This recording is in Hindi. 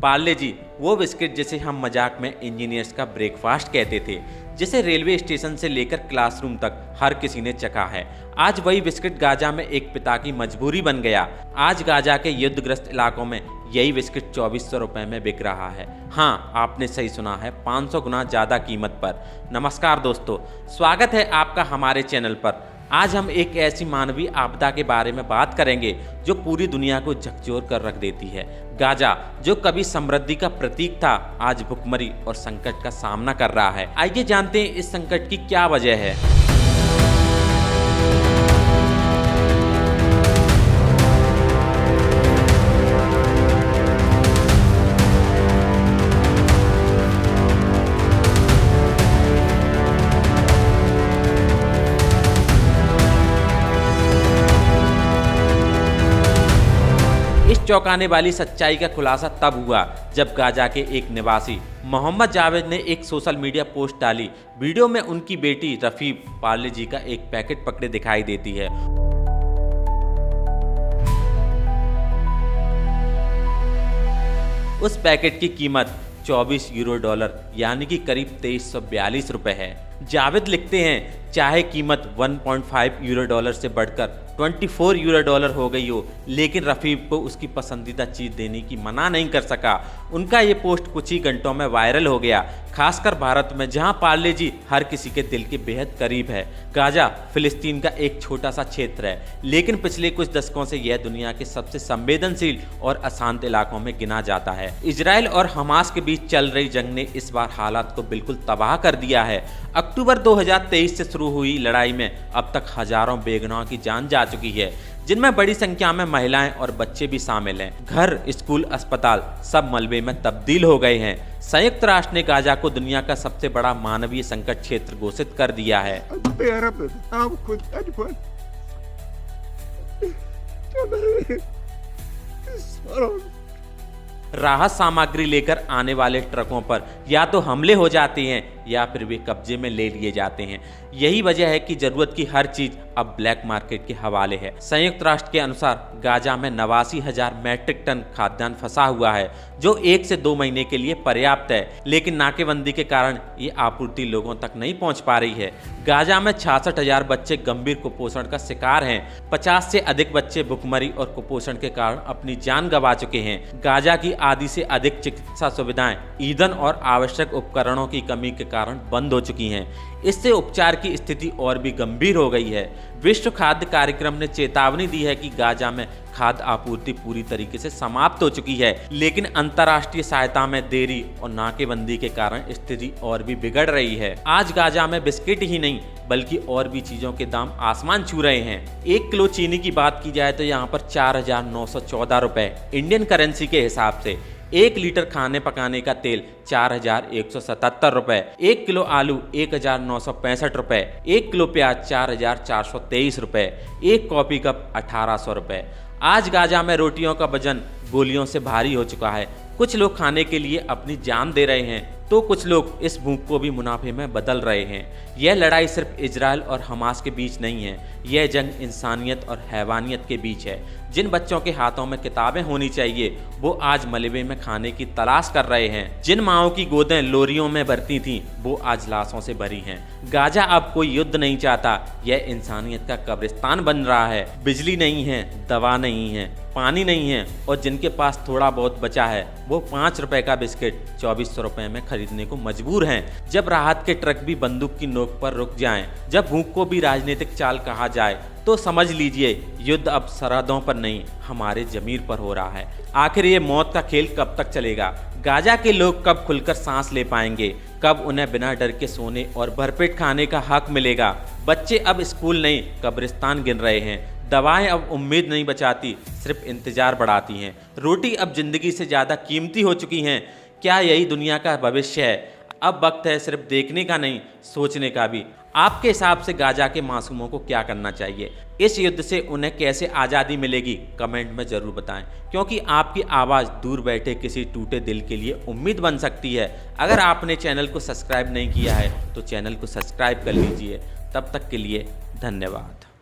पार्ले जी वो बिस्किट जिसे हम मजाक में इंजीनियर्स का ब्रेकफास्ट कहते थे, जिसे रेलवे स्टेशन से लेकर क्लासरूम तक हर किसी ने चखा है। आज वही बिस्किट गाजा में एक पिता की मजबूरी बन गया। आज गाजा के युद्धग्रस्त इलाकों में यही बिस्किट 2400 रुपए में बिक रहा है। हाँ, आपने सही सुना है, 500 गुना ज़्यादा कीमत पर। नमस्कार दोस्तों, स्वागत है आपका हमारे चैनल पर। आज हम एक ऐसी मानवीय आपदा के बारे में बात करेंगे जो पूरी दुनिया को झकझोर कर रख देती है। गाजा, जो कभी समृद्धि का प्रतीक था, आज भुखमरी और संकट का सामना कर रहा है। आइए जानते हैं इस संकट की क्या वजह है। इस चौंकाने वाली सच्चाई का खुलासा तब हुआ जब गाजा के एक निवासी मोहम्मद जावेद ने एक सोशल मीडिया पोस्ट डाली। वीडियो में उनकी बेटी रफीब पार्ले जी का एक पैकेट पकड़े दिखाई देती है। उस पैकेट की कीमत 24 यूरो डॉलर यानी कि करीब 2342 रुपए है। जावेद लिखते हैं, चाहे कीमत 1.5 यूरो डॉलर से बढ़कर 24 यूरो डॉलर हो गई हो, लेकिन रफीब को उसकी पसंदीदा चीज़ देने की मना नहीं कर सका। उनका ये पोस्ट कुछ ही घंटों में वायरल हो गया, खासकर भारत में जहां पार्ले जी हर किसी के दिल के बेहद करीब है। गाजा फिलिस्तीन का एक छोटा सा क्षेत्र है, लेकिन पिछले कुछ दशकों से यह दुनिया के सबसे संवेदनशील और अशांत इलाकों में गिना जाता है। इजराइल और हमास के बीच चल रही जंग ने इस बार हालात को बिल्कुल तबाह कर दिया है। अक्टूबर 2023 से शुरू हुई लड़ाई में अब तक हजारों बेगुनाहों की जान जा चुकी है, जिनमें बड़ी संख्या में महिलाएं और बच्चे भी शामिल हैं। घर, स्कूल, अस्पताल सब मलबे में तब्दील हो गए हैं। संयुक्त राष्ट्र ने गाजा को दुनिया का सबसे बड़ा मानवीय संकट क्षेत्र घोषित कर दिया है। राहत सामग्री लेकर आने वाले ट्रकों पर या तो हमले हो जाते हैं या फिर वे कब्जे में ले लिए जाते हैं। यही वजह है कि जरूरत की हर चीज अब ब्लैक मार्केट के हवाले है। संयुक्त राष्ट्र के अनुसार गाजा में 89,000 मैट्रिक टन खाद्यान्न फंसा हुआ है, जो 1 से 2 महीने के लिए पर्याप्त है, लेकिन नाकेबंदी के कारण ये आपूर्ति लोगों तक नहीं पहुंच पा रही है। गाजा में 66,000 बच्चे गंभीर कुपोषण का शिकार हैं। 50 से अधिक बच्चे भुखमरी और कुपोषण के कारण अपनी जान गंवा चुके हैं। गाजा की आधी से अधिक चिकित्सा सुविधाएं ईंधन और आवश्यक उपकरणों की कमी के कारण बंद हो चुकी हैं। इससे उपचार की स्थिति और भी गंभीर हो गई है। विश्व खाद्य कार्यक्रम ने चेतावनी दी है कि गाजा में खाद्य आपूर्ति पूरी तरीके से समाप्त हो चुकी है, लेकिन अंतर्राष्ट्रीय सहायता में देरी और नाकेबंदी के कारण स्थिति और भी बिगड़ रही है। आज गाजा में बिस्किट ही नहीं बल्कि और भी चीजों के दाम आसमान छू रहे हैं। 1 किलो चीनी की बात की जाए तो यहाँ पर 4,914 रुपए इंडियन करेंसी के हिसाब से। 1 लीटर खाने पकाने का तेल 4,177 रुपए, 1 किलो आलू 1,965 रुपए, 1 किलो प्याज 4,423 रुपए, 1 कॉफी कप 1,800 रुपए। आज गाजा में रोटियों का वजन गोलियों से भारी हो चुका है। कुछ लोग खाने के लिए अपनी जान दे रहे हैं तो कुछ लोग इस भूख को भी मुनाफे में बदल रहे हैं। यह लड़ाई सिर्फ इजराइल और हमास के बीच नहीं है, यह जंग इंसानियत और हैवानियत के बीच है। जिन बच्चों के हाथों में किताबें होनी चाहिए वो आज मलबे में खाने की तलाश कर रहे हैं। जिन माओं की गोदें लोरियों में भरती थीं वो आज लाशों से भरी हैं। गाजा अब कोई युद्ध नहीं चाहता, यह इंसानियत का कब्रिस्तान बन रहा है। बिजली नहीं है, दवा नहीं है, पानी नहीं है और जिनके पास थोड़ा बहुत बचा है वो 5 रुपए का बिस्किट 2400 रुपए में खरीदने को मजबूर हैं। जब राहत के ट्रक भी बंदूक की नोक पर रुक जाएं, जब भूख को भी राजनीतिक चाल कहा जाए, तो समझ लीजिए युद्ध अब सरहदों पर नहीं हमारे जमीर पर हो रहा है। आखिर ये मौत का खेल कब तक चलेगा? गाजा के लोग कब खुलकर सांस ले पाएंगे? कब उन्हें बिना डर के सोने और भरपेट खाने का हक मिलेगा? बच्चे अब स्कूल नहीं कब्रिस्तान गिन रहे हैं। दवाएं अब उम्मीद नहीं बचाती, सिर्फ इंतजार बढ़ाती हैं। रोटी अब जिंदगी से ज़्यादा कीमती हो चुकी हैं। क्या यही दुनिया का भविष्य है? अब वक्त है सिर्फ देखने का नहीं, सोचने का भी। आपके हिसाब से गाजा के मासूमों को क्या करना चाहिए? इस युद्ध से उन्हें कैसे आज़ादी मिलेगी? कमेंट में ज़रूर बताएं, क्योंकि आपकी आवाज़ दूर बैठे किसी टूटे दिल के लिए उम्मीद बन सकती है। अगर आपने चैनल को सब्सक्राइब नहीं किया है तो चैनल को सब्सक्राइब कर लीजिए। तब तक के लिए धन्यवाद।